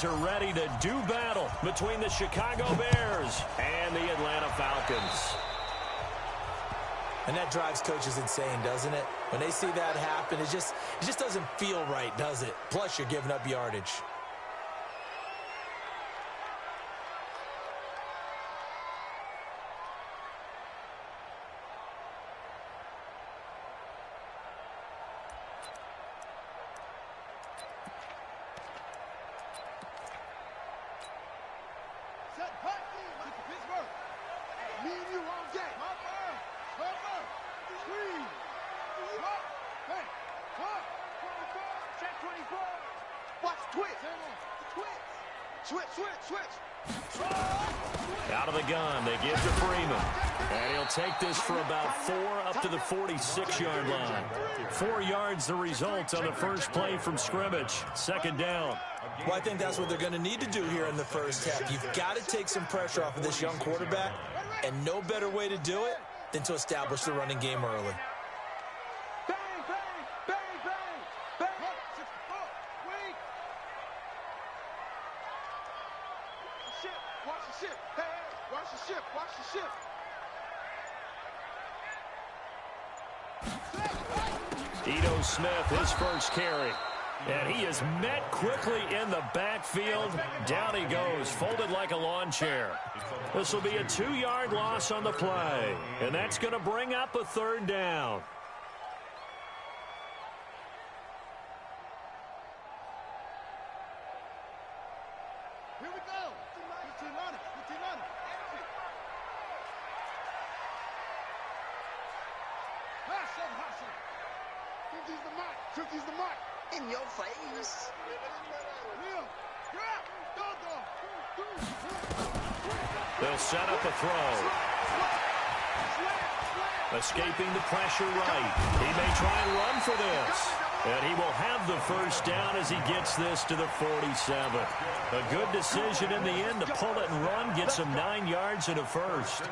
Are ready to do battle between the Chicago Bears and the Atlanta Falcons. And that drives coaches insane, doesn't it? When they see that happen, it just doesn't feel right, does it? Plus, you're giving up yardage. Out of the gun, they give to Freeman. And he'll take this for about 4 up to the 46-yard line. 4 yards the result on the first play from scrimmage. Second down. Well, I think that's what they're going to need to do here in the first half. You've got to take some pressure off of this young quarterback, and no better way to do it than to establish the running game early. Ito Smith, his first carry. And he is met quickly in the backfield. Down he goes, folded like a lawn chair. This will be a 2-yard loss on the play. And that's going to bring up a third down. Here we go. 15 on it. 15 on it. Fifty's the mark. 50's the mark. In your face. They'll set up a throw. Escaping the pressure right. He may try and run for this. And he will have the first down as he gets this to the 47. A good decision in the end to pull it and run, get some 9 yards and a first.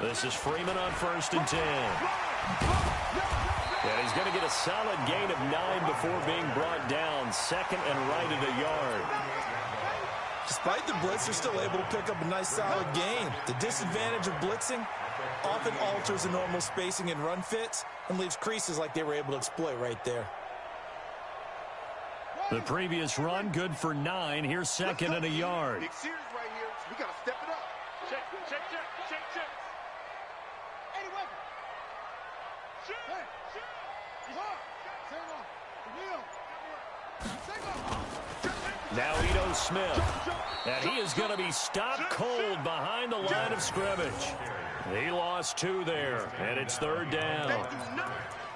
This is Freeman on 1st and 10. And he's going to get a solid gain of 9 before being brought down. Second and right at a yard. Despite the blitz, they're still able to pick up a nice solid gain. The disadvantage of blitzing often alters the normal spacing and run fits and leaves creases like they were able to exploit right there. The previous run good for 9. Here's second and a yard. Big series right here. We got to step it up. Check. Now Ito Smith. And he is going to be stopped cold behind the line of scrimmage. He lost 2 there, and it's third down.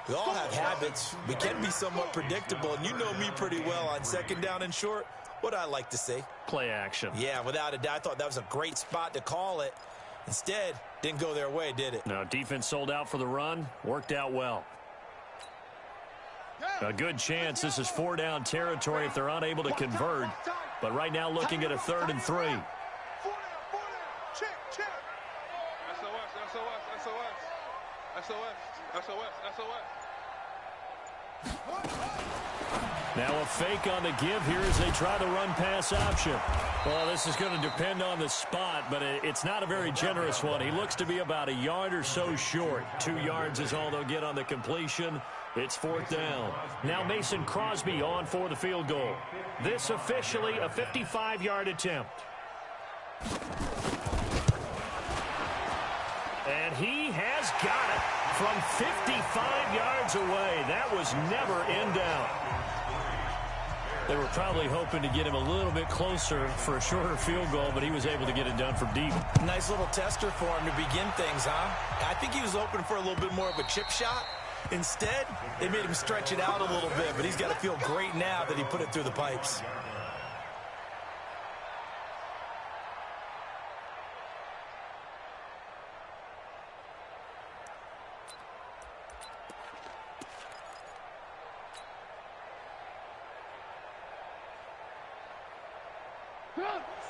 We all have habits. We can be somewhat predictable, and you know me pretty well on second down and short. What I like to say? Play action. Yeah, without a doubt, I thought that was a great spot to call it. Instead, didn't go their way, did it? No, defense sold out for the run. Worked out well. A good chance this is 4-down territory if they're unable to convert. But right now looking at a 3rd and 3. Now a fake on the give here as they try the run-pass option. Well, this is going to depend on the spot, but it's not a very generous one. He looks to be about a yard or so short. 2 yards is all they'll get on the completion. It's 4th down. Now Mason Crosby on for the field goal. This officially a 55-yard attempt. And he has got it from 55 yards away. That was never in doubt. They were probably hoping to get him a little bit closer for a shorter field goal, but he was able to get it done from deep. Nice little tester for him to begin things, huh? I think he was hoping for a little bit more of a chip shot. Instead, they made him stretch it out a little bit, but he's got to feel great now that he put it through the pipes.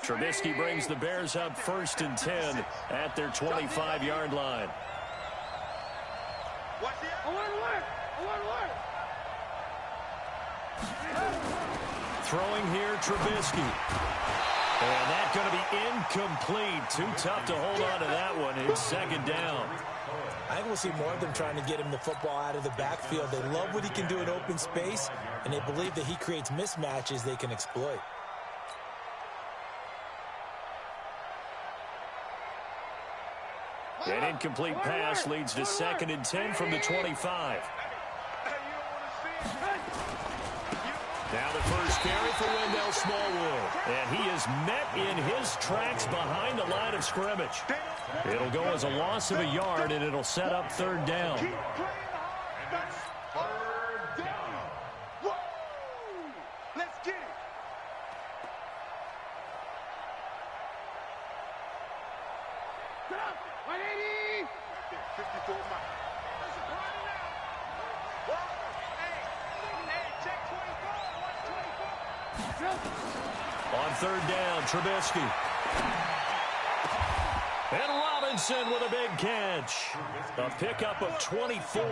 Trubisky brings the Bears up 1st and 10 at their 25-yard line. Throwing here, Trubisky. And that's going to be incomplete. Too tough to hold on to that one. It's 2nd down. I think we'll see more of them trying to get him the football out of the backfield. They love what he can do in open space, and they believe that he creates mismatches they can exploit. An incomplete pass leads to 2nd and 10 from the 25. Now the first carry for Wendell Smallwood. And he is met in his tracks behind the line of scrimmage. It'll go as a loss of a yard, and it'll set up 3rd down. Let's get it. Get up. 180. 54 miles. On 3rd down, Trubisky. And Robinson with a big catch. A pickup of 24,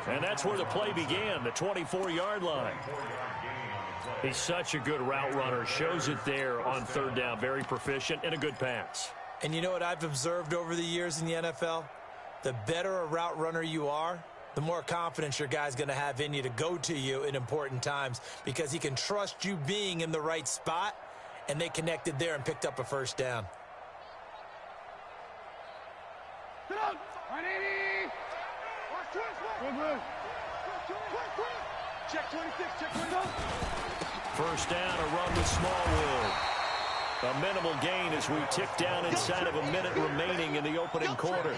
and that's where the play began, the 24-yard line. He's such a good route runner. Shows it there on 3rd down. Very proficient and a good pass. And you know what I've observed over the years in the NFL? The better a route runner you are, the more confidence your guy's going to have in you to go to you in important times because he can trust you being in the right spot, and they connected there and picked up a 1st down. Sit up. 180. Check 26. Check 26. 1st down, a run with Smallwood. A minimal gain as we tick down inside of a minute remaining in the opening quarter.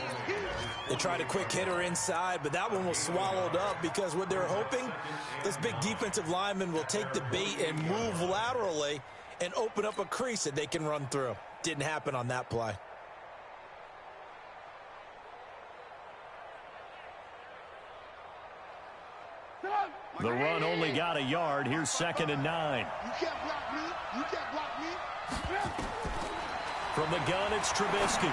They tried a quick hitter inside, but that one was swallowed up because what they're hoping, this big defensive lineman will take the bait and move laterally and open up a crease that they can run through. Didn't happen on that play. The run only got a yard. Here's 2nd and 9. You can't block me. You can't block me. From the gun, it's Trubisky.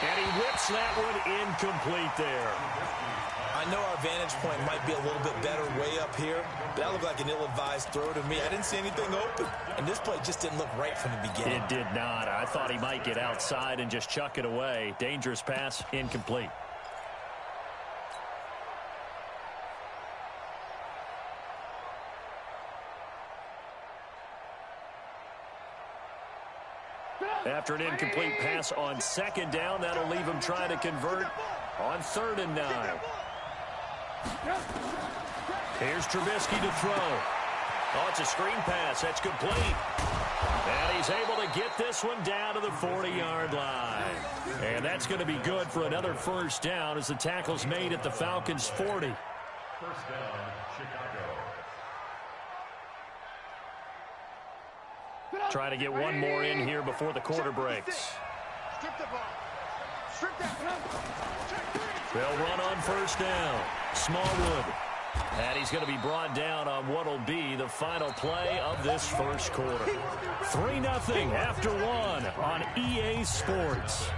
And he whips that one incomplete there. I know our vantage point might be a little bit better way up here, but that looked like an ill-advised throw to me. I didn't see anything open, and this play just didn't look right from the beginning. It did not. I thought he might get outside and just chuck it away. Dangerous pass, incomplete. After an incomplete pass on 2nd down, that'll leave him trying to convert on 3rd and 9. Here's Trubisky to throw. Oh, it's a screen pass. That's complete. And he's able to get this one down to the 40-yard line. And that's going to be good for another 1st down as the tackle's made at the Falcons' 40. 1st down, Chicago. Trying to get one more in here before the quarter breaks. They'll run on 1st down. Smallwood. And he's going to be brought down on what will be the final play of this 1st quarter. 3-0 after 1 on EA Sports.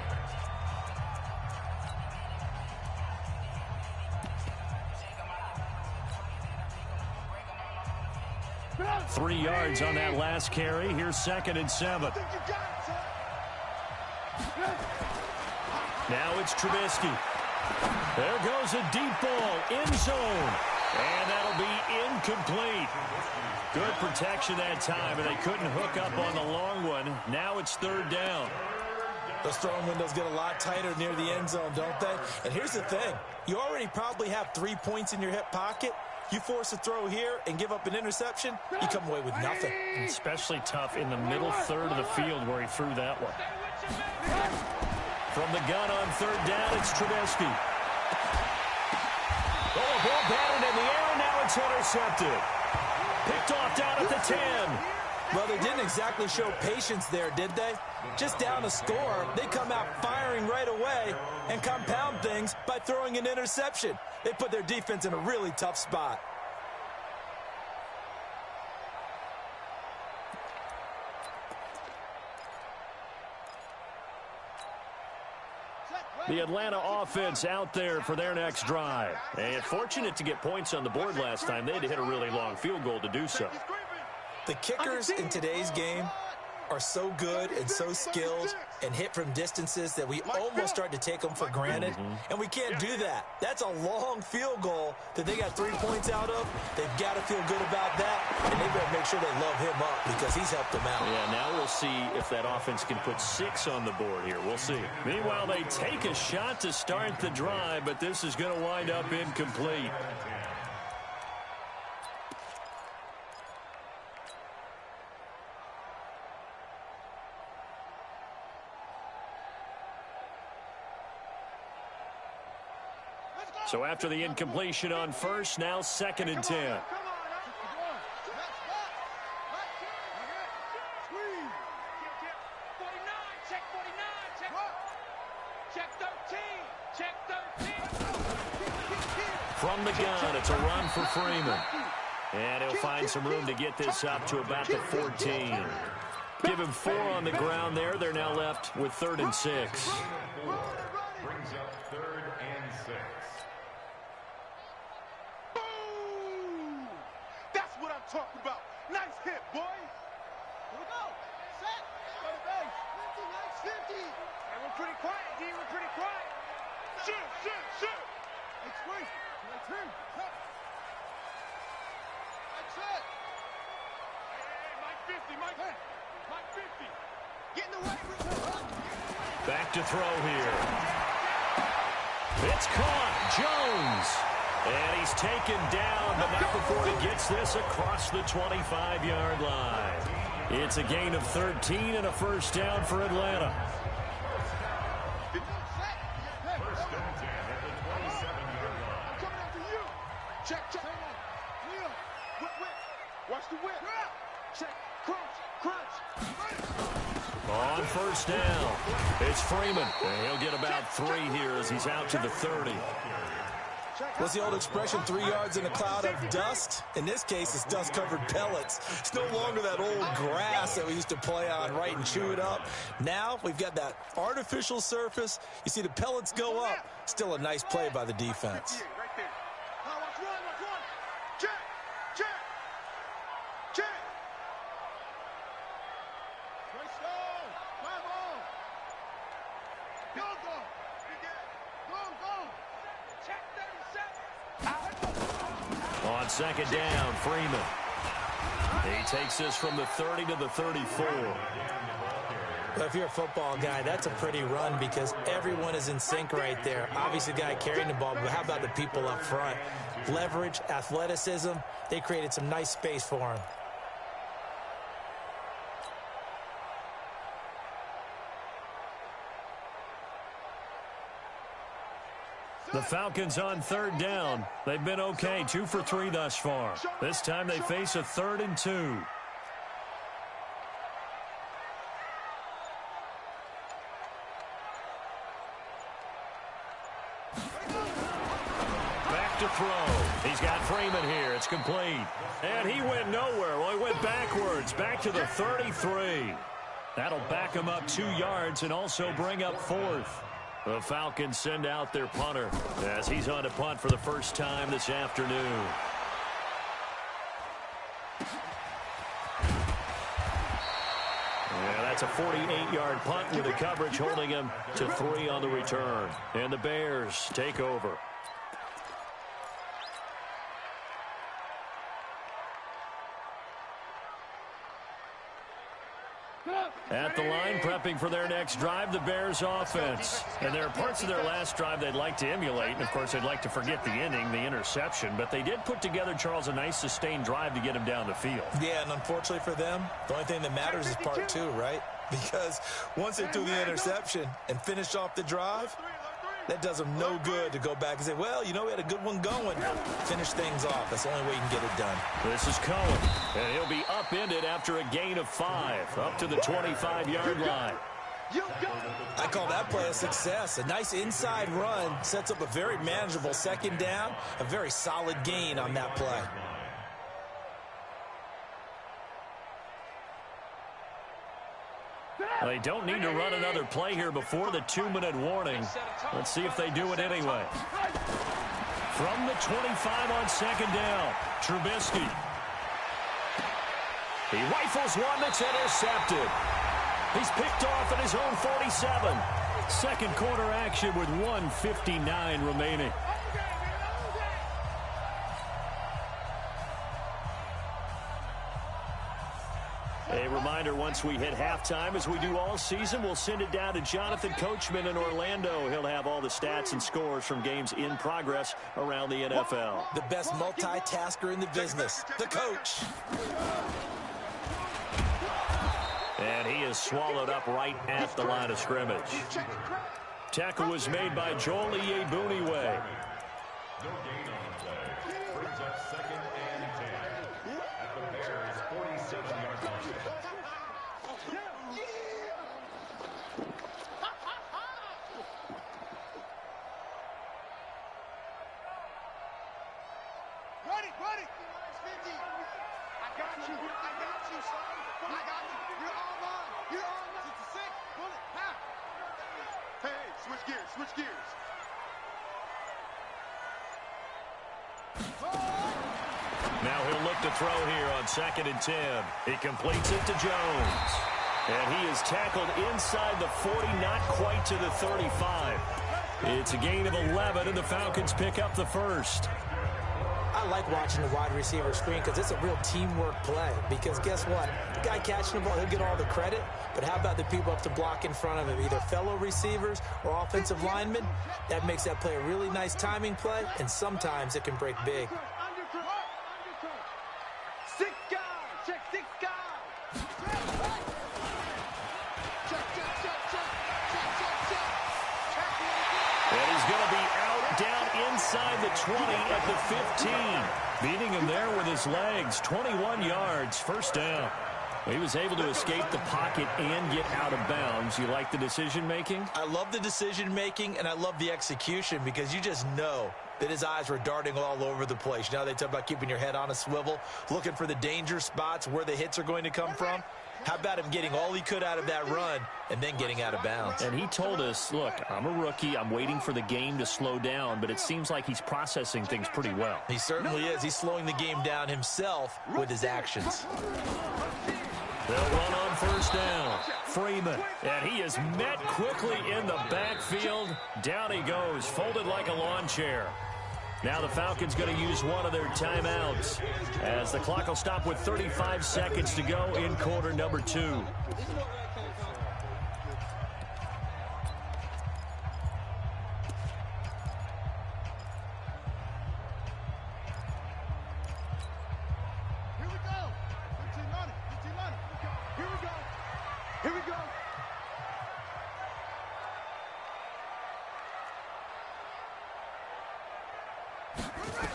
Three yards on that last carry. Here's 2nd and 7. Now it's Trubisky. There goes a deep ball, end zone. And that'll be incomplete. Good protection that time, and they couldn't hook up on the long one. Now it's 3rd down. Those throwing windows get a lot tighter near the end zone, don't they? And here's the thing. You already probably have 3 points in your hip pocket. You force a throw here and give up an interception, you come away with nothing. Especially tough in the middle third of the field where he threw that one. From the gun on 3rd down, it's Trubisky. Oh, a ball batted in the air, and now it's intercepted. Picked off down at the 10. Well, they didn't exactly show patience there, did they? Just down a score, they come out firing right away and compound things by throwing an interception. They put their defense in a really tough spot. The Atlanta offense out there for their next drive. And fortunate to get points on the board last time. They had to hit a really long field goal to do so. The kickers in today's game are so good and so skilled and hit from distances that we almost start to take them for granted, and we can't do that. That's a long field goal that they got 3 points out of. They've got to feel good about that, and they better make sure they love him up because he's helped them out. Yeah, now we'll see if that offense can put 6 on the board here. We'll see. Meanwhile, they take a shot to start the drive, but this is going to wind up incomplete. So after the incompletion on first, now 2nd and 10. From the gun, it's a run for Freeman. And he'll find some room to get this up to about the 14. Give him 4 on the ground there. They're now left with 3rd and 6. Brings up 3rd and 6. Boom! That's what I'm talking about. Nice hit, boy. Here we go. Set. Go to base. 50, nice 50. And we're pretty quiet, D. We're pretty quiet. Shoot, shoot, shoot. It's free. It's him. Set. That's it. Hey, Mike 50, Mike 50. Mike 50. Get in the way. Back to throw here. It's caught. Jones. And he's taken down, but not before he gets this across the 25-yard line. It's a gain of 13 and a first down for Atlanta. First and 10 at the 27-yard line. I'm coming after you. Check, check. Leo, whip. Watch the whip. Check, crunch, crunch. On first down, it's Freeman. And he'll get about 3 here as he's out to the 30. What's the old expression, 3 yards in a cloud of dust? In this case, it's dust-covered pellets. It's no longer that old grass that we used to play on, right, and chew it up. Now we've got that artificial surface. You see the pellets go up. Still a nice play by the defense. Right there. Now watch one. Check, check, check. Nice throw. Drive on. Go. Check 37. On second down, Freeman. He takes this from the 30 to the 34. Well, if you're a football guy, that's a pretty run because everyone is in sync right there. Obviously, the guy carrying the ball, but how about the people up front? Leverage, athleticism, they created some nice space for him. The Falcons on 3rd down. They've been okay, 2 for 3 thus far. This time they face a 3rd and 2. Back to throw. He's got Freeman here. It's complete. And he went nowhere. Well, he went backwards, back to the 33. That'll back him up 2 yards and also bring up 4th. The Falcons send out their punter as he's on to punt for the first time this afternoon. Yeah, that's a 48-yard punt with the coverage holding him to 3 on the return. And the Bears take over. At the line, prepping for their next drive, the Bears offense. And there are parts of their last drive they'd like to emulate. And, of course, they'd like to forget the inning, the interception. But they did put together, Charles, a nice sustained drive to get him down the field. Yeah, and unfortunately for them, the only thing that matters is part 2, right? Because once they threw the interception and finished off the drive, that does them no good to go back and say, well, you know, we had a good one going. Finish things off. That's the only way you can get it done. This is Cohen, and he'll be upended after a gain of 5, up to the 25-yard line. I call that play a success. A nice inside run sets up a very manageable 2nd down, a very solid gain on that play. They don't need to run another play here before the 2-minute warning. Let's see if they do it anyway. From the 25 on second down, Trubisky. He rifles one that's intercepted. He's picked off at his own 47. Second quarter action with 1:59 remaining. A reminder, once we hit halftime, as we do all season, we'll send it down to Jonathan Coachman in Orlando. He'll have all the stats and scores from games in progress around the NFL. The best multitasker in the business, the coach. And he is swallowed up right at the line of scrimmage. Tackle was made by Joel Iyiegbuniwe. No gain on the play. Brings up 2nd and 10. At the Bears' 47-yard line. Ready. Nice 50. I got you, son. I got you. You're all mine. 66. Pull it. Half. Hey, switch gears. Now he'll look to throw here on 2nd and 10. He completes it to Jones. And he is tackled inside the 40, not quite to the 35. It's a gain of 11, and the Falcons pick up the first. I like watching the wide receiver screen because it's a real teamwork play. Because guess what? The guy catching the ball, he'll get all the credit. But how about the people up to block in front of him, either fellow receivers or offensive linemen? That makes that play a really nice timing play, and sometimes it can break big. 6 guys. Check 6 guys. And he's going to be out down inside the 20 at the 15. Beating him there with his legs. 21 yards, first down. He was able to escape the pocket and get out of bounds. You like the decision-making? I love the decision-making, and I love the execution because you just know that his eyes were darting all over the place. You know, they talk about keeping your head on a swivel, looking for the danger spots where the hits are going to come from. How about him getting all he could out of that run and then getting out of bounds? And he told us, look, I'm a rookie. I'm waiting for the game to slow down, but it seems like he's processing things pretty well. He certainly is. He's slowing the game down himself with his actions. They'll run on first down. Freeman, and he is met quickly in the backfield. Down he goes, folded like a lawn chair. Now the Falcons going to use one of their timeouts as the clock will stop with 35 seconds to go in quarter number 2. Here we go.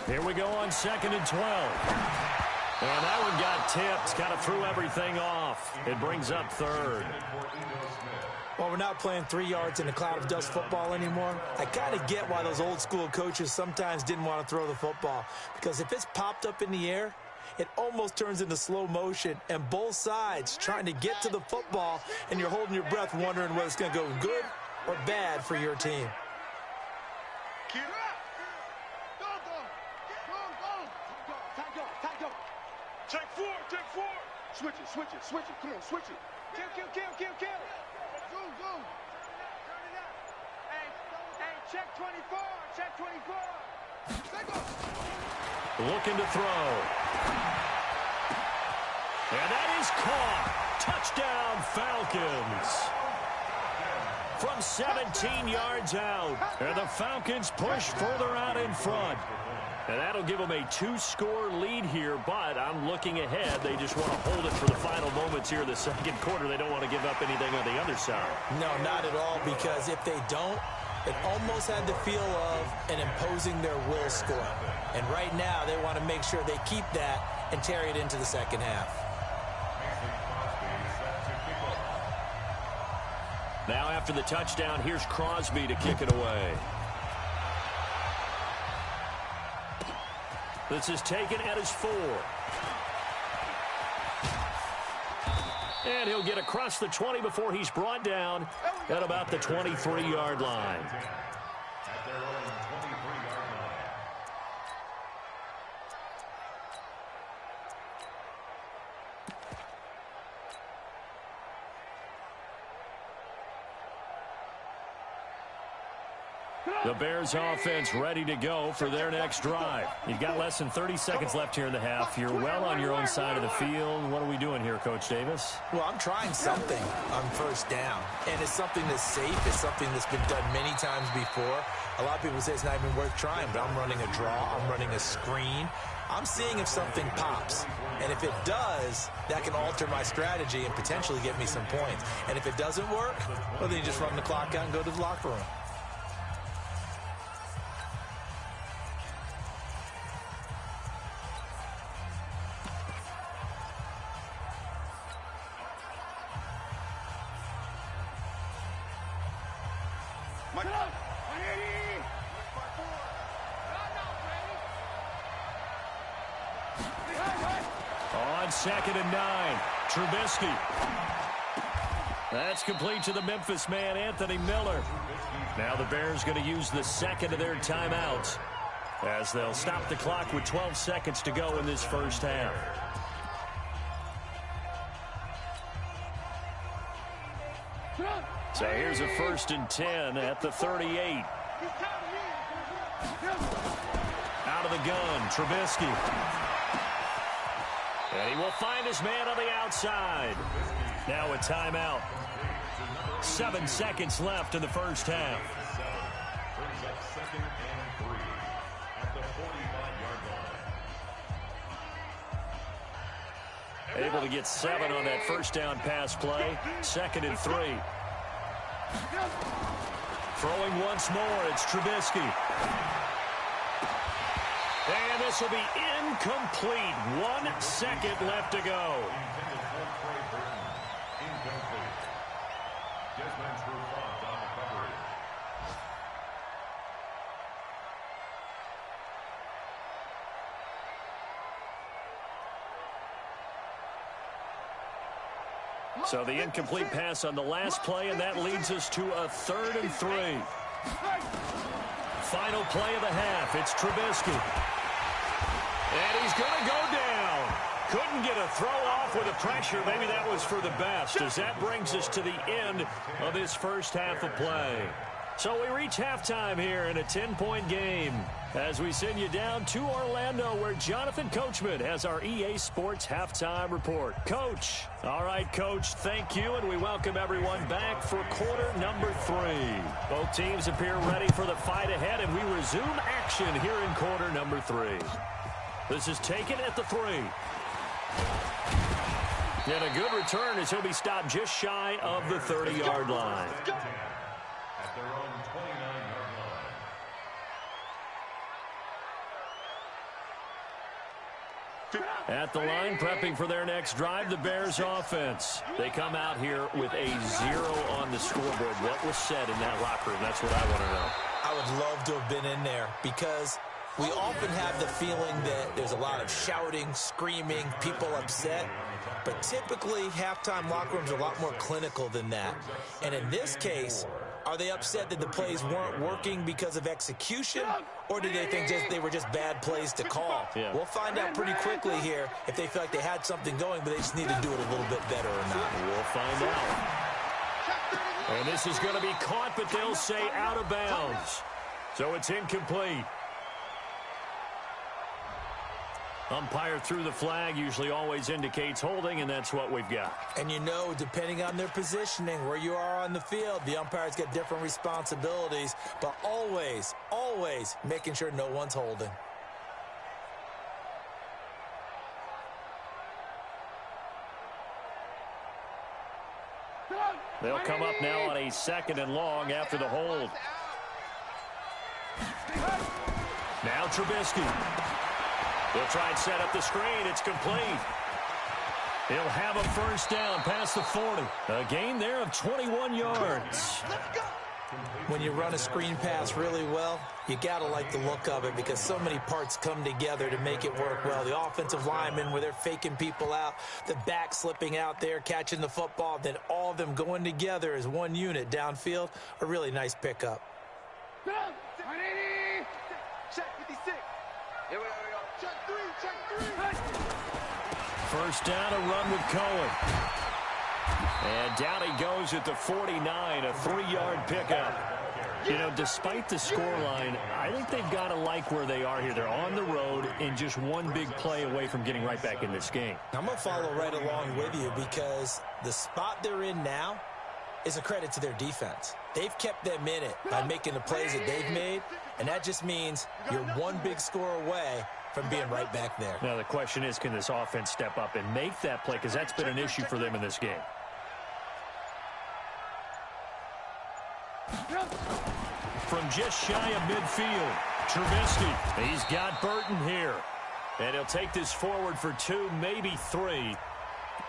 Here we go on 2nd and 12. And that one got tipped, kind of threw everything off. It brings up 3rd. Well, we're not playing 3 yards in a cloud of dust football anymore. I kind of get why those old school coaches sometimes didn't want to throw the football. Because if it's popped up in the air, it almost turns into slow motion, and both sides trying to get to the football, and you're holding your breath wondering whether it's going to go good or bad for your team. Get up. Go. Tight go. Check 4. Switch it. Come on, switch it. Kill. Zoom. Hey, check 24. Looking to throw. And that is caught. Touchdown, Falcons. From 17 yards out. And the Falcons push further out in front. And that'll give them a 2-score lead here, but I'm looking ahead. They just want to hold it for the final moments here in the second quarter. They don't want to give up anything on the other side. No, not at all, because if they don't, it almost had the feel of an imposing their will score. And right now, they want to make sure they keep that and carry it into the second half. Now after the touchdown, here's Crosby to kick it away. This is taken at his 4. And he'll get across the 20 before he's brought down at about the 23-yard line. At their own 23-yard line. The Bears offense ready to go for their next drive. You've got less than 30 seconds left here in the half. You're well on your own side of the field. What are we doing here, Coach Davis? Well, I'm trying something on first down, and it's something that's safe. It's something that's been done many times before. A lot of people say it's not even worth trying, but I'm running a draw. I'm running a screen. I'm seeing if something pops, and if it does, that can alter my strategy and potentially get me some points. And if it doesn't work, well, then you just run the clock out and go to the locker room. On 2nd and 9, Trubisky. That's complete to the Memphis man, Anthony Miller. Now the Bears going to use the second of their timeouts as they'll stop the clock with 12 seconds to go in this first half. So here's a 1st and 10 at the 38. Out of the gun, Trubisky. And he will find his man on the outside. Now a timeout. 7 seconds left in the first half. Brings up 2nd and 3 at the 45-yard line. Able to get 7 on that first down pass play. 2nd and 3. Throwing once more, it's Trubisky. And this will be incomplete. 1 second left to go. Intended for Trey Burton. Incomplete. Desmond Trufant on the coverage. So the incomplete pass on the last play, and that leads us to a 3rd and 3. Final play of the half. It's Trubisky. And he's going to go down. Couldn't get a throw off with the pressure. Maybe that was for the best, as that brings us to the end of this first half of play. So we reach halftime here in a 10-point game as we send you down to Orlando, where Jonathan Coachman has our EA Sports halftime report. Coach. All right, Coach, thank you, and we welcome everyone back for quarter number 3. Both teams appear ready for the fight ahead, and we resume action here in quarter number 3. This is taken at the 3. And a good return as he'll be stopped just shy of the 30-yard line. At their own 29-yard line. At the line, prepping for their next drive, the Bears offense. They come out here with a 0 on the scoreboard. What was said in that locker room? That's what I want to know. I would love to have been in there because we often have the feeling that there's a lot of shouting, screaming, people upset. But typically, halftime locker rooms are a lot more clinical than that. And in this case, are they upset that the plays weren't working because of execution? Or do they think they were just bad plays to call? Yeah. We'll find out pretty quickly here if they feel like they had something going, but they just need to do it a little bit better or not. We'll find out. And this is going to be caught, but they'll say out of bounds. So it's incomplete. Umpire threw the flag, usually always indicates holding, and that's what we've got. And you know, depending on their positioning, where you are on the field, the umpires get different responsibilities, but always, always making sure no one's holding. They'll come up now on a 2nd and long after the hold. Now Trubisky. They'll try and set up the screen. It's complete. He'll have a first down past the 40. A gain there of 21 yards. When you run a screen pass really well, you got to like the look of it because so many parts come together to make it work well. The offensive linemen, where they're faking people out, the back slipping out there, catching the football, then all of them going together as one unit downfield, a really nice pickup. Check 56. Here we go. Check three. First down, a run with Cohen. And down he goes at the 49, a 3-yard pickup. You know, despite the scoreline, I think they've got to like where they are here. They're on the road and just one big play away from getting right back in this game. I'm going to follow right along with you because the spot they're in now is a credit to their defense. They've kept them in it by making the plays that they've made, and that just means you're one big score away from being right back there. Now the question is, can this offense step up and make that play? Because that's been an issue for them in this game. From just shy of midfield, Trubisky. He's got Burton here. And he'll take this forward for 2, maybe 3.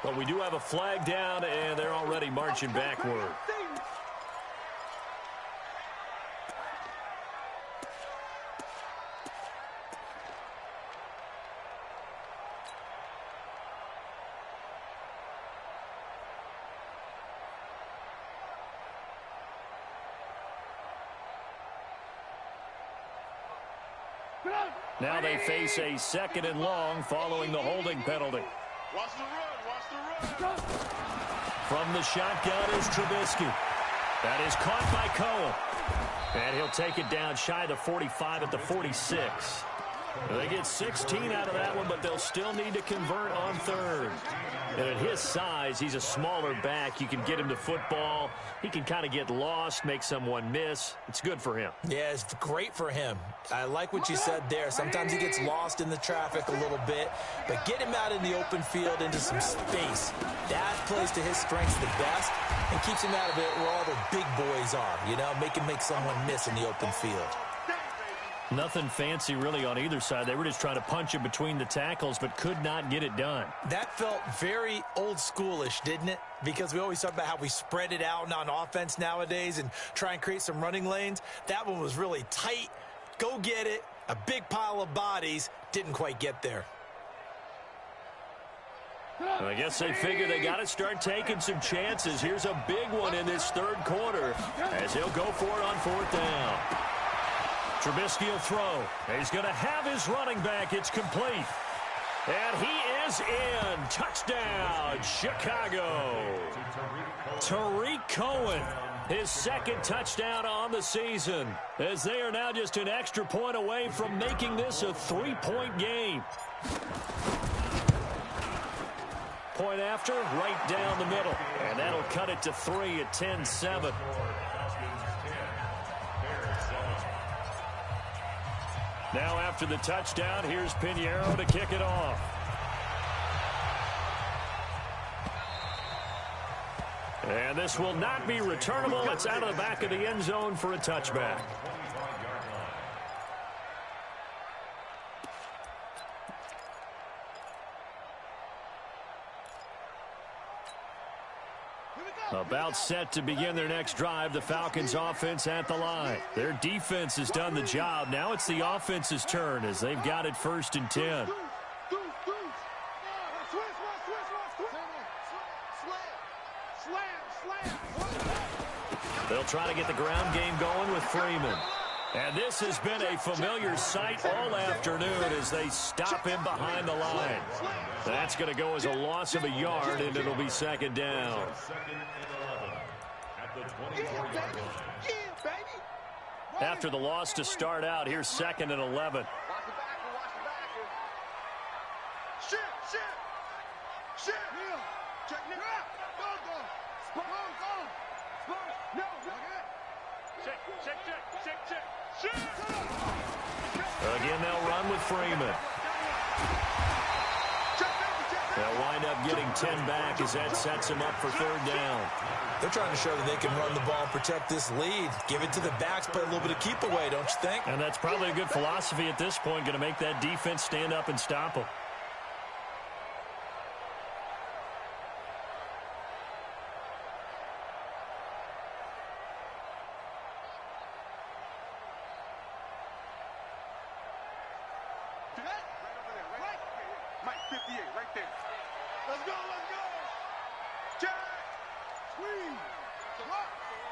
But we do have a flag down, and they're already marching backward. Now they face a 2nd and long following the holding penalty. Watch the run. From the shotgun is Trubisky. That is caught by Cohen. And he'll take it down shy of the 45 at the 46. They get 16 out of that one, but they'll still need to convert on 3rd. And at his size, he's a smaller back. You can get him to football. He can kind of get lost, make someone miss. It's good for him. Yeah, it's great for him. I like what you said there. Sometimes he gets lost in the traffic a little bit, but get him out in the open field into some space. That plays to his strengths the best and keeps him out of it where all the big boys are, you know, make someone miss in the open field. Nothing fancy really on either side. They were just trying to punch it between the tackles, but could not get it done. That felt very old schoolish, didn't it? Because we always talk about how we spread it out on offense nowadays and try and create some running lanes. That one was really tight. Go get it. A big pile of bodies. Didn't quite get there. Well, I guess they figure they got to start taking some chances. Here's a big one in this 3rd quarter as he'll go for it on 4th down. Trubisky will throw. He's going to have his running back. It's complete. And he is in. Touchdown, Chicago. Tariq Cohen, his 2nd touchdown on the season, as they are now just an extra point away from making this a 3-point game. Point after, right down the middle. And that'll cut it to 3 at 10-7. Now after the touchdown, here's Pinheiro to kick it off. And this will not be returnable. It's out of the back of the end zone for a touchback. About set to begin their next drive, the Falcons offense at the line. Their defense has done the job. Now it's the offense's turn as they've got it 1st and 10. They'll try to get the ground game going with Freeman. And this has been a familiar sight all afternoon as they stop him behind the line. That's going to go as a loss of a yard, and it'll be 2nd down. After the loss to start out, here's 2nd and 11. Again, they'll run with Freeman. They'll wind up getting 10 back as that sets them up for 3rd down. They're trying to show that they can run the ball and protect this lead. Give it to the backs, play a little bit of keep away, don't you think? And that's probably a good philosophy at this point, going to make that defense stand up and stop them. Right. Mike, 58, right there. Let's go, let's go. Jack. Squeeze.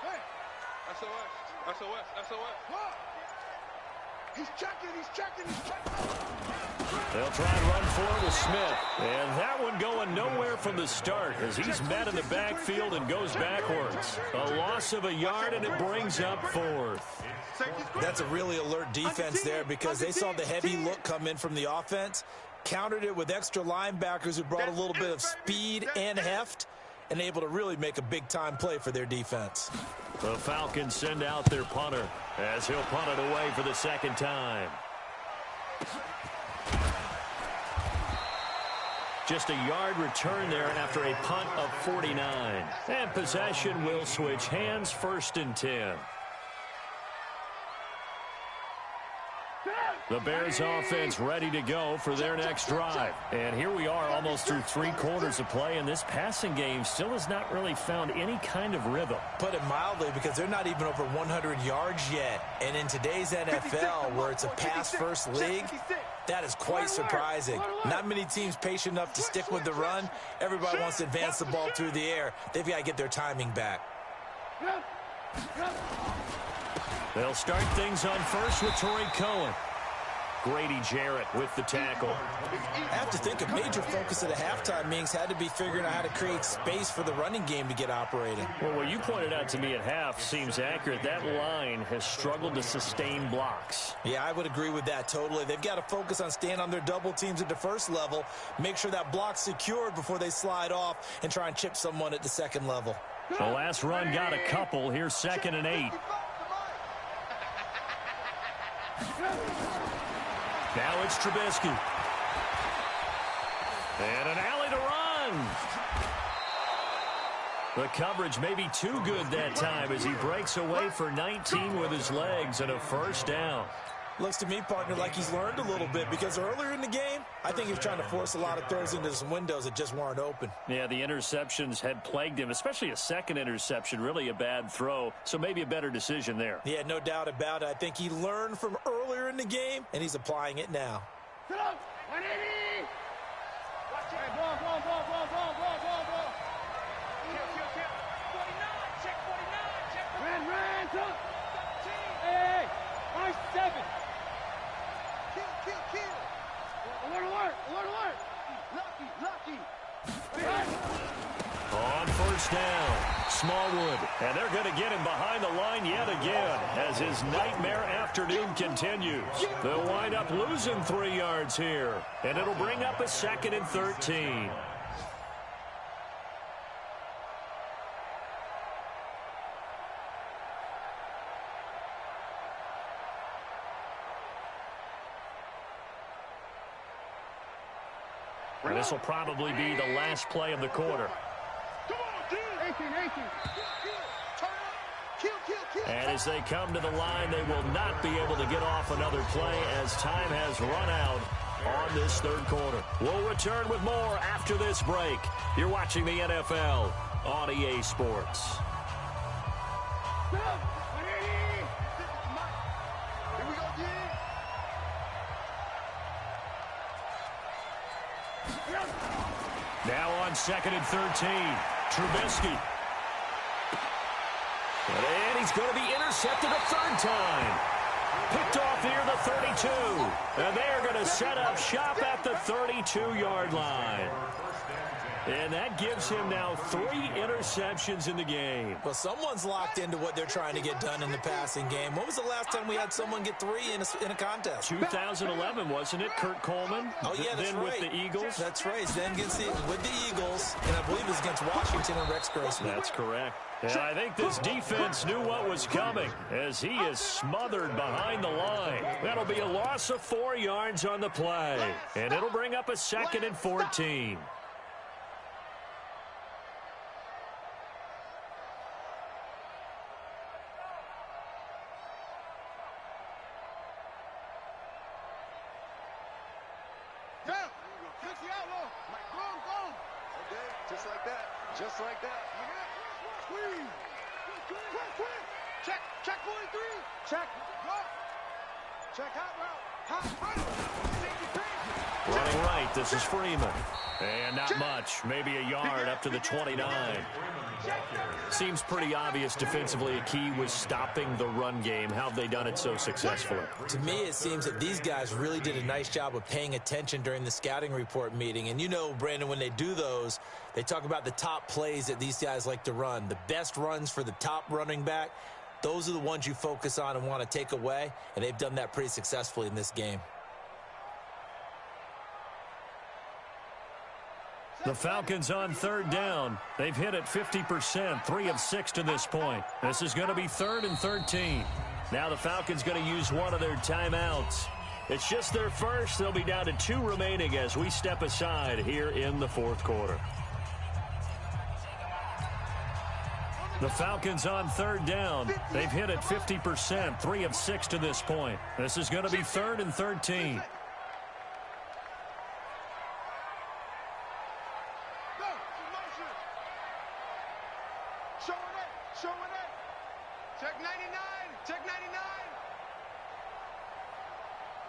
Hey. SOS. He's checking. They'll try and run for it with Smith. And that one going nowhere from the start as he's met in the backfield and goes backwards. A loss of a yard, and it brings up 4th. That's a really alert defense there because they saw the heavy look come in from the offense, countered it with extra linebackers who brought a little bit of speed and heft, and able to really make a big-time play for their defense. The Falcons send out their punter as he'll punt it away for the second time. Just a yard return there after a punt of 49. And possession will switch hands, 1st and 10. The Bears offense ready to go for their next drive. And here we are almost through 3 quarters of play, and this passing game still has not really found any kind of rhythm. Put it mildly, because they're not even over 100 yards yet. And in today's NFL, where it's a pass-first league, that is quite surprising. Not many teams patient enough to stick with the run. Everybody wants to advance the ball through the air. They've got to get their timing back. They'll start things on first with Torrey Cohen. Grady Jarrett with the tackle. I have to think a major focus of the halftime meetings had to be figuring out how to create space for the running game to get operating. Well, what you pointed out to me at half seems accurate. That line has struggled to sustain blocks. Yeah, I would agree with that totally. They've got to focus on staying on their double teams at the first level, make sure that block's secured before they slide off, and try and chip someone at the second level. The last run got a couple. Here's 2nd and 8. Now it's Trubisky. And an alley to run. The coverage may be too good that time as he breaks away for 19 with his legs and a 1st down. Looks to me, partner, like he's learned a little bit because earlier in the game, I think he was trying to force a lot of throws into some windows that just weren't open. Yeah, the interceptions had plagued him, especially a second interception, really a bad throw, so maybe a better decision there. Yeah, no doubt about it. I think he learned from earlier in the game, and he's applying it now. Sit up. 180. Watch it. Hey, ball. Kill. 49. Check 49. Check 49. Ran. Up. Hey. Nice 7. Kill. Alert. Lucky. On 1st down, Smallwood. And they're going to get him behind the line yet again as his nightmare afternoon continues. They'll wind up losing 3 yards here, and it'll bring up a 2nd and 13. And this will probably be the last play of the quarter. Come on, dude. 18. Kill. And as they come to the line, they will not be able to get off another play as time has run out on this 3rd quarter. We'll return with more after this break. You're watching the NFL on EA Sports. Here we go, G. Now on 2nd and 13, Trubisky. And he's going to be intercepted a 3rd time. Picked off near the 32. And they're going to set up shop at the 32-yard line. And that gives him now 3 interceptions in the game. Well, someone's locked into what they're trying to get done in the passing game. When was the last time we had someone get 3 in a contest? 2011, wasn't it? Kurt Coleman? Oh, yeah, that's then right. with the Eagles? That's right. Then with the Eagles, and I believe it was against Washington and Rex Grossman. That's correct. And I think this defense knew what was coming as he is smothered behind the line. That'll be a loss of 4 yards on the play. And it'll bring up a 2nd and 14. Just like that. Squeeze. Quick. Check 43. Check. Go. Check hot route. Hot route. Safety. Running right, this is Freeman. And not much, maybe a yard up to the 29. Seems pretty obvious defensively a key was stopping the run game. How have they done it so successfully? To me, it seems that these guys really did a nice job of paying attention during the scouting report meeting. And you know, Brandon, when they do those, they talk about the top plays that these guys like to run. The best runs for the top running back, those are the ones you focus on and want to take away. And they've done that pretty successfully in this game. The Falcons on third down. They've hit it 50%, 3 of 6 to this point. This is going to be 3rd and 13. Now the Falcons going to use one of their timeouts. It's just their first. They'll be down to 2 remaining as we step aside here in the 4th quarter. The Falcons on third down. They've hit it 50%, 3 of 6 to this point. This is going to be 3rd and 13. Check 99. Check 99.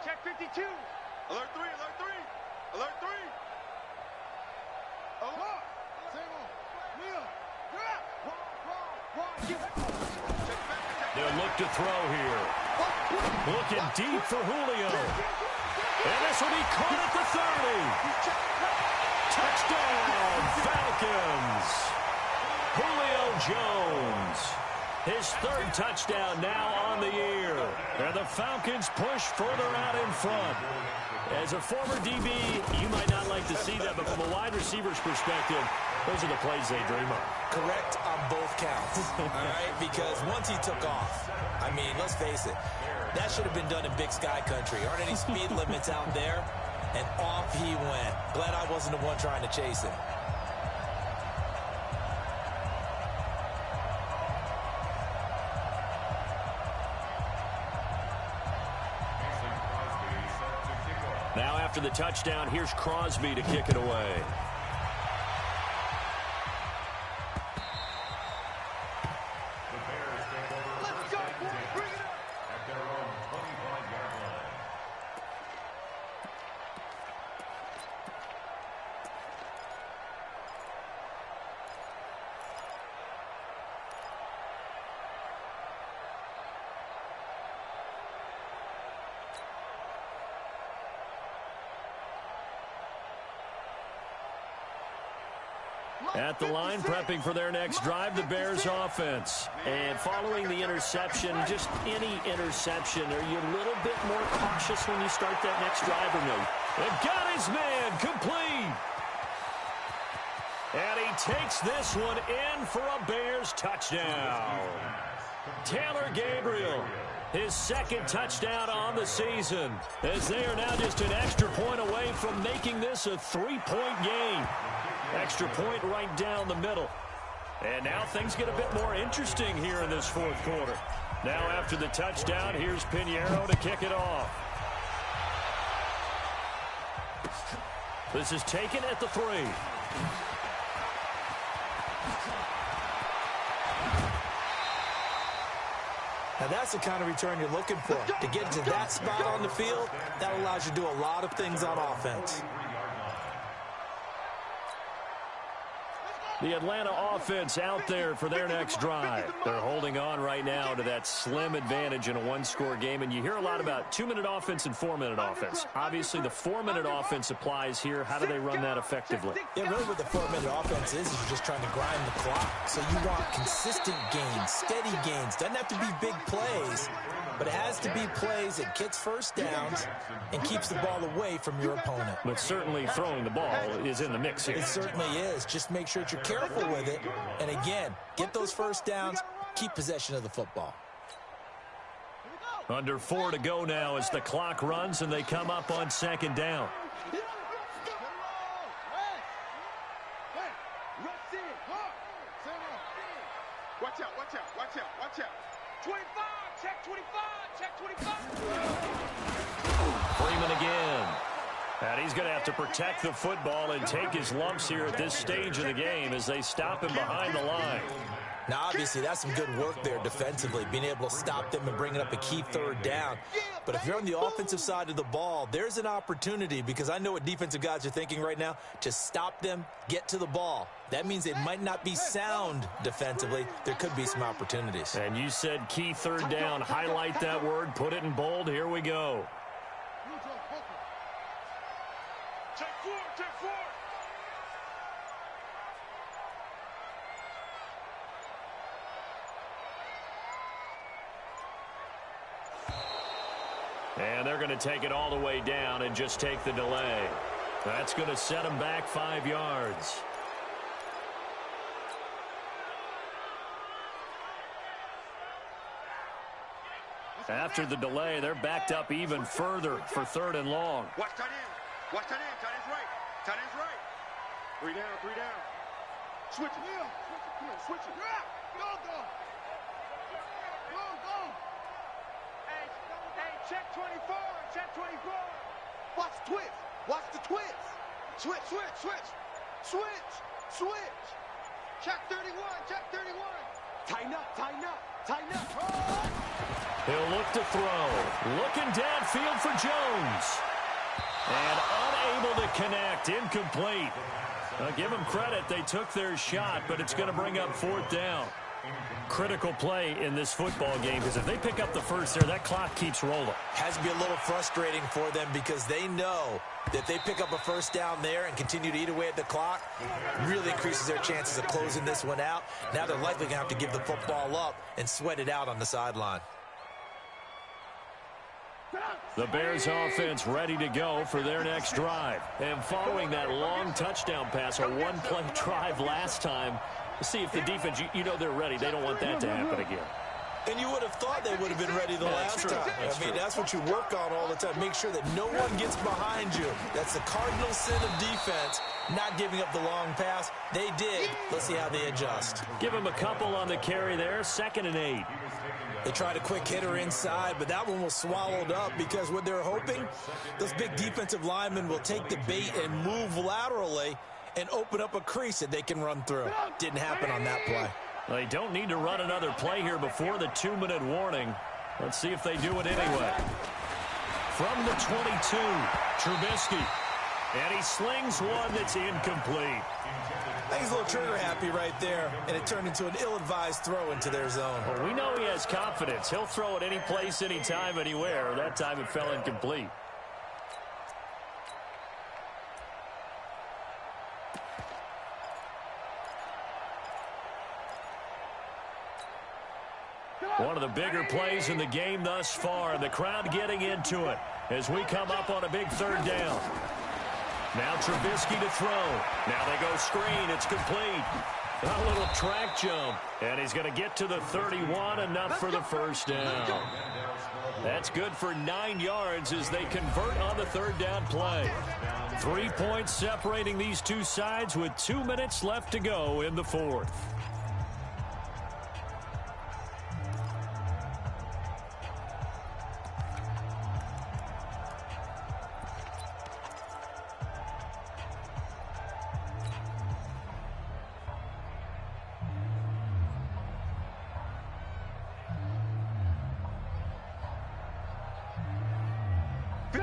Check 52. Alert 3. Alert 3. Alert 3. Alert. They'll look to throw here. Looking deep for Julio. And this will be caught at the 30. Touchdown, Falcons. Julio Jones. His 3rd touchdown now on the year. And the Falcons push further out in front. As a former DB, you might not like to see that, but from a wide receiver's perspective, those are the plays they dream of. Correct on both counts, all right? Because once he took off, I mean, let's face it, that should have been done in Big Sky Country. Aren't any speed limits out there? And off he went. Glad I wasn't the one trying to chase him. Now after the touchdown, here's Crosby to kick it away. Let's go, boy. Bring it up. At their own 25-yard line. At the line, prepping for their next drive, the Bears offense. And following the interception, just any interception, are you a little bit more cautious when you start that next drive or no? They've got his man complete. And he takes this one in for a Bears touchdown. Taylor Gabriel, his 2nd touchdown on the season, as they are now just an extra point away from making this a 3-point game. Extra point right down the middle. And now things get a bit more interesting here in this 4th quarter. Now after the touchdown, here's Pinheiro to kick it off. This is taken at the 3. Now, that's the kind of return you're looking for. To get to that spot on the field, that allows you to do a lot of things on offense. The Atlanta offense out there for their next drive. They're holding on right now to that slim advantage in a 1-score game. And you hear a lot about 2-minute offense and 4-minute offense. Obviously, the 4-minute offense applies here. How do they run that effectively? Yeah, really what the 4-minute offense is you're just trying to grind the clock. So you want consistent gains, steady gains. Doesn't have to be big plays, but it has to be plays that gets first downs and keeps the ball away from your opponent. But certainly throwing the ball is in the mix here. It certainly is. Just make sure that you're careful with it. And again, get those first downs, keep possession of the football. Under 4 to go now as the clock runs and they come up on 2nd down. Watch out, watch out, watch out, watch out. 25, check 25, check 25. Freeman again. And he's going to have to protect the football and take his lumps here at this stage of the game as they stop him behind the line. Now, obviously, that's some good work there defensively, being able to stop them and bringing up a key third down. But if you're on the offensive side of the ball, there's an opportunity, because I know what defensive guys are thinking right now, to stop them, get to the ball. That means they might not be sound defensively. There could be some opportunities. And you said key third down. Highlight that word, put it in bold. Here we go. Check four, check four. And they're going to take it all the way down and just take the delay. That's going to set them back 5 yards. After the delay, they're backed up even further for 3rd and long. Watch tight end. Watch tight end. Tight end's right. Tight end's right. 3 down, 3 down. Switch it. Yeah. Switch it. Yeah. Go, go. Go, go. Hey, check 24. Check 24. Watch the twist. Watch the twist. Switch, switch, switch. Switch, switch. Check 31. Check 31. Tighten up, tighten up, tighten up. Oh. He'll look to throw. Looking downfield for Jones. And unable to connect. Incomplete. Give them credit. They took their shot, but it's going to bring up 4th down. Critical play in this football game, because if they pick up the first there, that clock keeps rolling. Has to be a little frustrating for them, because they know that they pick up a first down there and continue to eat away at the clock, really increases their chances of closing this one out. Now they're likely going to have to give the football up and sweat it out on the sideline. The Bears offense ready to go for their next drive. And following that long touchdown pass, a one-play drive last time, see if the defense, you know they're ready. They don't want that to happen again. And you would have thought they would have been ready the last time. That's what you work on all the time. Make sure that no one gets behind you. That's the cardinal sin of defense, not giving up the long pass. They did. Let's see how they adjust. Give them a couple on the carry there. 2nd and 8. They tried a quick hitter inside, but that one was swallowed up, because what they're hoping, those big defensive linemen will take the bait and move laterally and open up a crease that they can run through. Didn't happen on that play. They don't need to run another play here before the 2-minute warning. Let's see if they do it anyway. From the 22, Trubisky. And he slings one that's incomplete. I think he's a little trigger happy right there, and it turned into an ill-advised throw into their zone. Well, we know he has confidence. He'll throw it any place, anytime, anywhere. That time it fell incomplete. One of the bigger plays in the game thus far, and the crowd getting into it as we come up on a big 3rd down. Now Trubisky to throw. Now they go screen. It's complete. A little track jump. And he's going to get to the 31, enough for the first down. That's good for 9 yards as they convert on the 3rd down play. 3 points separating these two sides with 2 minutes left to go in the 4th.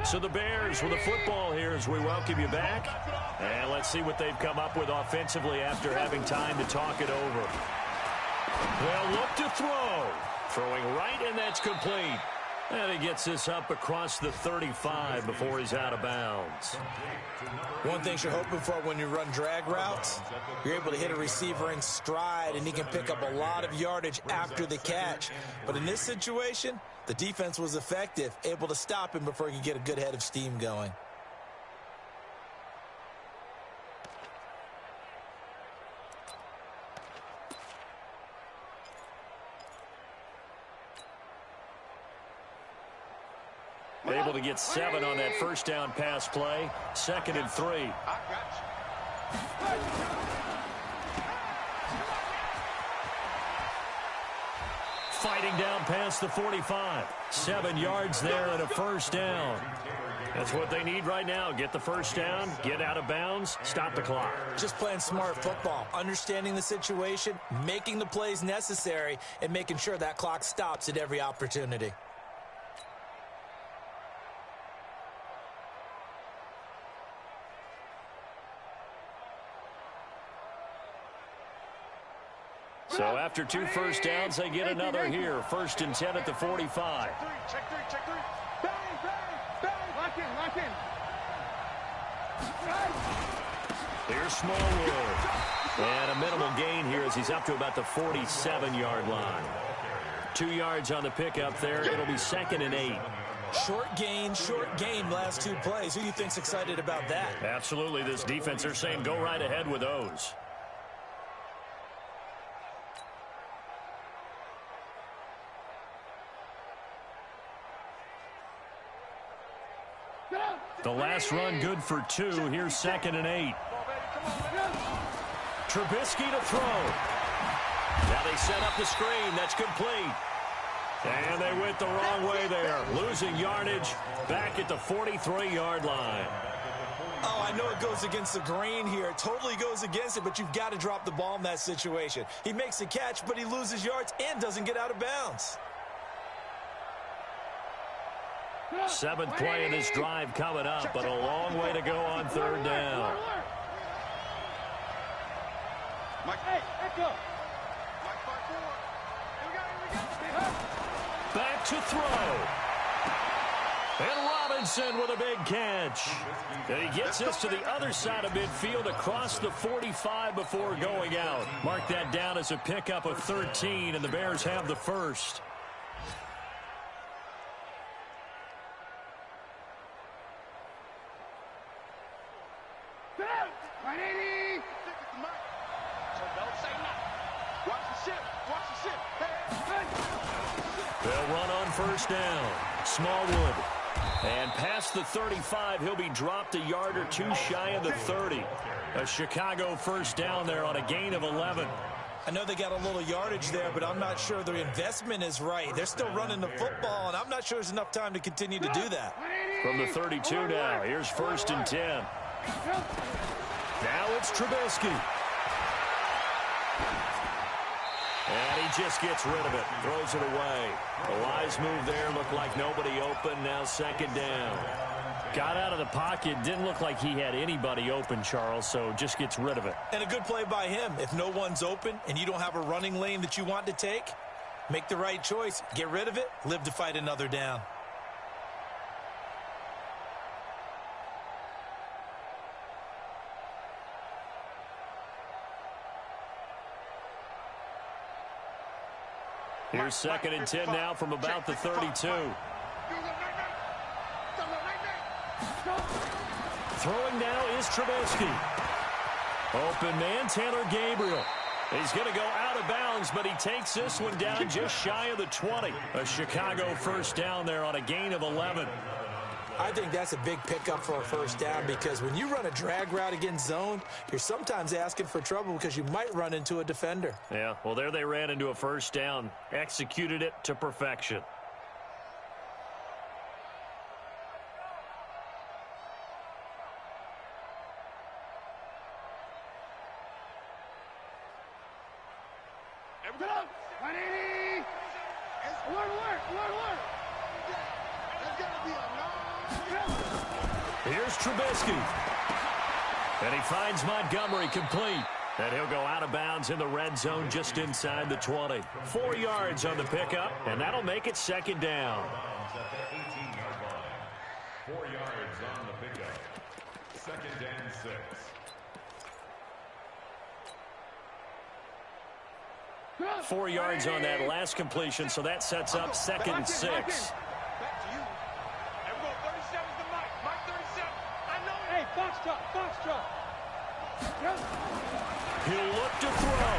So the Bears with the football here as we welcome you back. And let's see what they've come up with offensively after having time to talk it over. They'll look to throw. Throwing right, and that's complete. And he gets this up across the 35 before he's out of bounds. One thing you're hoping for when you run drag routes, you're able to hit a receiver in stride, and he can pick up a lot of yardage after the catch. But in this situation, the defense was effective, able to stop him before he could get a good head of steam going. Able to get 7 on that first down pass play. 2nd and 3. I got you. Fighting down past the 45. 7 yards there and a first down. That's what they need right now. Get the first down, get out of bounds, stop the clock. Just playing smart football, understanding the situation, making the plays necessary, and making sure that clock stops at every opportunity. So after 2 first downs, they get another here. 1st and 10 at the 45. Check three. Bang, bang, bang. Lock in. Here's Smallwood. And a minimal gain here as he's up to about the 47-yard line. 2 yards on the pickup there. It'll be 2nd and 8. Short gain, last 2 plays. Who do you think's excited about that? Absolutely. This defense, they're saying go right ahead with those. The last run good for 2. Here's 2nd and 8. Trubisky to throw. Now they set up the screen. That's complete. And they went the wrong way there. Losing yardage back at the 43-yard line. Oh, I know it goes against the grain here. It totally goes against it, but you've got to drop the ball in that situation. He makes a catch, but he loses yards and doesn't get out of bounds. 7th play of this drive coming up, but a long way to go on 3rd down. Back to throw. And Robinson with a big catch. And he gets this to the other side of midfield across the 45 before going out. Mark that down as a pickup of 13, and the Bears have the first. They'll run on 1st down. Smallwood. And past the 35, he'll be dropped a yard or 2 shy of the 30. A Chicago 1st down there on a gain of 11. I know they got a little yardage there, but I'm not sure the investment is right. They're still running the football, and I'm not sure there's enough time to continue to do that. From the 32 now, here's 1st and 10. Now it's Trubisky. And he just gets rid of it, throws it away. A wise move there, looked like nobody open, now 2nd down. Got out of the pocket, didn't look like he had anybody open, Charles, so just gets rid of it. And a good play by him. If no one's open and you don't have a running lane that you want to take, make the right choice. Get rid of it, live to fight another down. Here's 2nd and 10 now from about the 32. Throwing now is Trubisky. Open man, Taylor Gabriel. He's going to go out of bounds, but he takes this one down just shy of the 20. A Chicago 1st down there on a gain of 11. I think that's a big pickup for a 1st down because when you run a drag route against zone, you're sometimes asking for trouble because you might run into a defender. Yeah, well, there they ran into a 1st down, executed it to perfection. Here's Trubisky. And he finds Montgomery complete. And he'll go out of bounds in the red zone just inside the 20. 4 yards on the pickup, and that'll make it 2nd down. 4 yards on the pickup. 2nd and 6. 4 yards on that last completion, so that sets up 2nd and 6. He'll look to throw.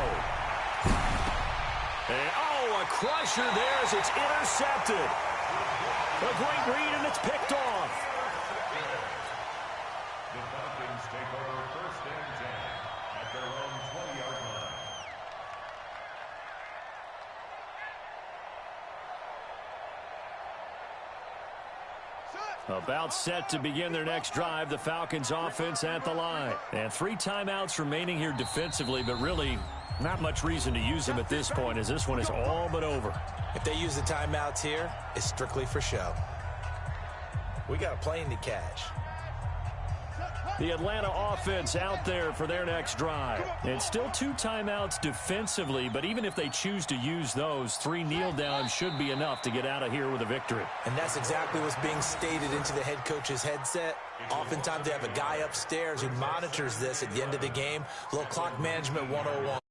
And, a crusher there as it's intercepted. A great read, and it's picked off. The Falcons take over 1st and 10 at their own 20-yard line. About set to begin their next drive, the Falcons offense at the line. And 3 timeouts remaining here defensively, but really not much reason to use them at this point as this one is all but over. If they use the timeouts here, it's strictly for show. We got a plane to catch. The Atlanta offense out there for their next drive. And still 2 timeouts defensively, but even if they choose to use those, 3 kneel downs should be enough to get out of here with a victory. And that's exactly what's being stated into the head coach's headset. Oftentimes they have a guy upstairs who monitors this at the end of the game. A little clock management 101.